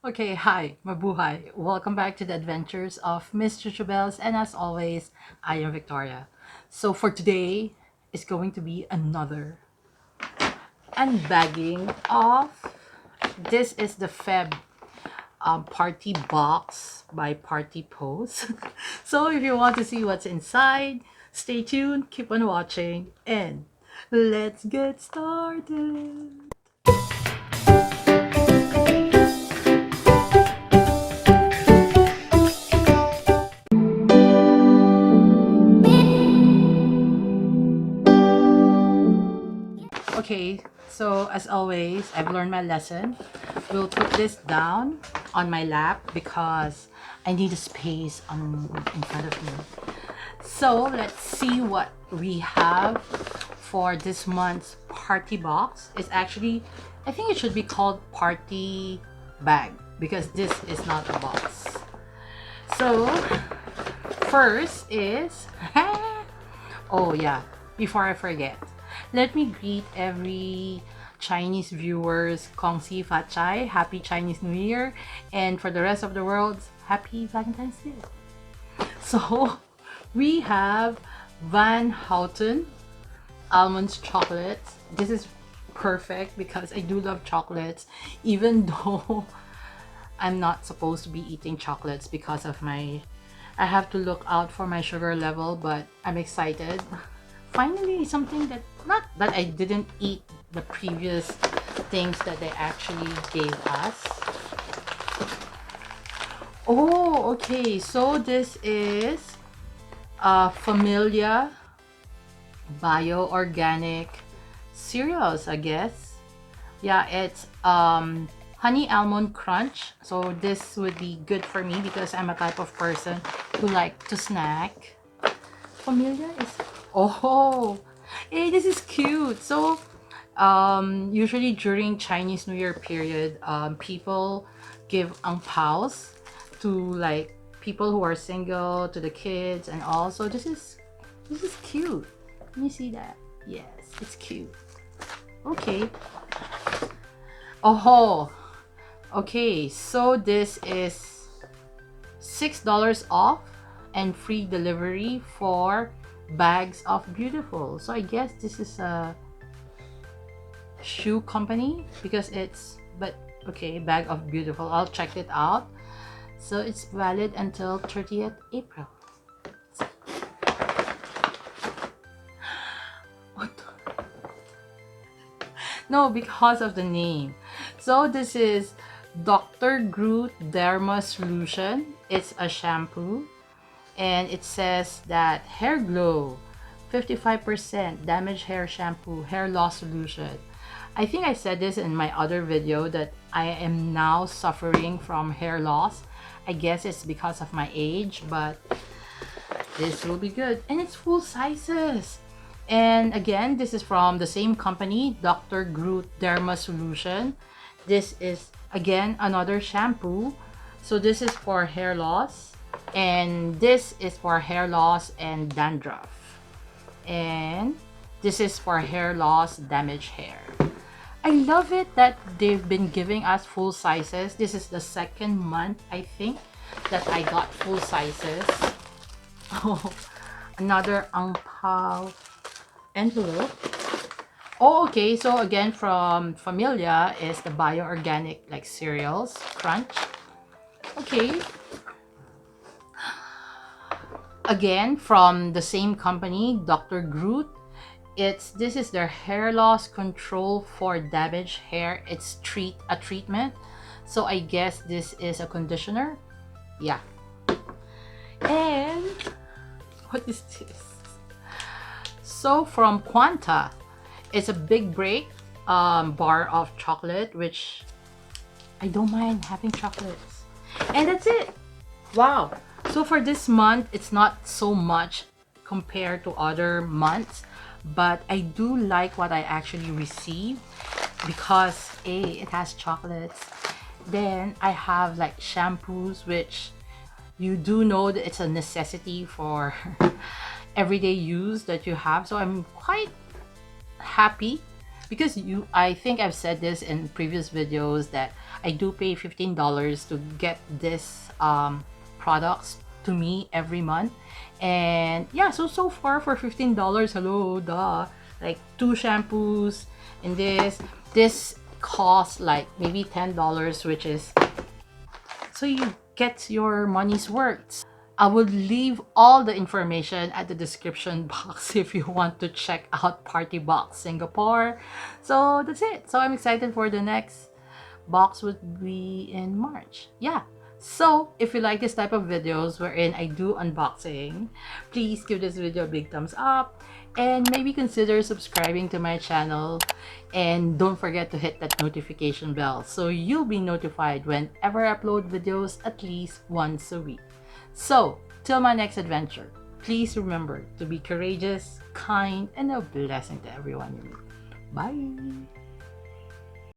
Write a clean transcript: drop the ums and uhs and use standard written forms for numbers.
Okay, hi, mabuhay. Welcome back to the Adventures of Miss Chuchubells, and as always, I am Victoria. So for today, it's going to be another unbagging of this is the Feb party box by Partipost. So if you want to see what's inside, stay tuned, keep on watching, and let's get started. Okay, so as always, I've learned my lesson. We'll put this down on my lap because I need a space in front of me. So let's see what we have for this month's party box. It's actually, I think it should be called party bag because this is not a box. So first is oh yeah, before I forget, let me greet every Chinese viewers Kong Si Fat Chai, Happy Chinese New Year, and for the rest of the world, Happy Valentine's Day. So we have Van Houten almonds chocolates. This is perfect because I do love chocolates, even though I'm not supposed to be eating chocolates because of my I have to look out for my sugar level, but I'm excited. Finally, something that not that I didn't eat the previous things that they actually gave us. Oh, okay. So this is Familia Bio-Organic cereals, I guess. Yeah, it's honey almond crunch. So this would be good for me because I'm a type of person who like to snack. Familia is oh, hey, this is cute. So usually during Chinese New Year period, people give ang paos to like people who are single, to the kids and all. So this is cute. Let me see that. Yes, it's cute. Okay. Oh, okay. So this is $6 off and free delivery for bags of beautiful. So I guess this is a shoe company because it's but okay, bag of beautiful. I'll check it out. So it's valid until 30th April. What no, because of the name. So this is Dr. Groot Derma Solution. It's a shampoo and it says that hair glow 55% damaged hair shampoo hair loss solution. I think I said this in my other video that I am now suffering from hair loss. I guess it's because of my age, but this will be good and it's full sizes. And again, this is from the same company, Dr. Groot Derma Solution. This is again another shampoo. So this is for hair loss and this is for hair loss and dandruff. And this is for hair loss, damaged hair. I love it that they've been giving us full sizes. This is the second month, I think, that I got full sizes. Oh, another ang pao envelope. Oh, okay. So again, from Familia is the bio-organic like cereals crunch. Okay. Again, from the same company, Dr. Groot. This is their hair loss control for damaged hair. It's a treatment. So I guess this is a conditioner. Yeah. And what is this? So from Quanta, it's a big break bar of chocolate, which I don't mind having chocolates. And that's it. Wow. So for this month, it's not so much compared to other months, but I do like what I actually received because A, it has chocolates. Then I have like shampoos, which you do know that it's a necessity for everyday use that you have. So I'm quite happy because I think I've said this in previous videos that I do pay $15 to get this products to me every month. And yeah, so far for $15, hello, duh, like 2 shampoos, and this costs like maybe $10, which is, so you get your money's worth. I would leave all the information at the description box if you want to check out Partipost Singapore. So that's it. So I'm excited for the next box would be in March. Yeah. So if you like this type of videos wherein I do unboxing, please give this video a big thumbs up and maybe consider subscribing to my channel, and don't forget to hit that notification bell so you'll be notified whenever I upload videos at least once a week. So till my next adventure, please remember to be courageous, kind, and a blessing to everyone you meet. Bye!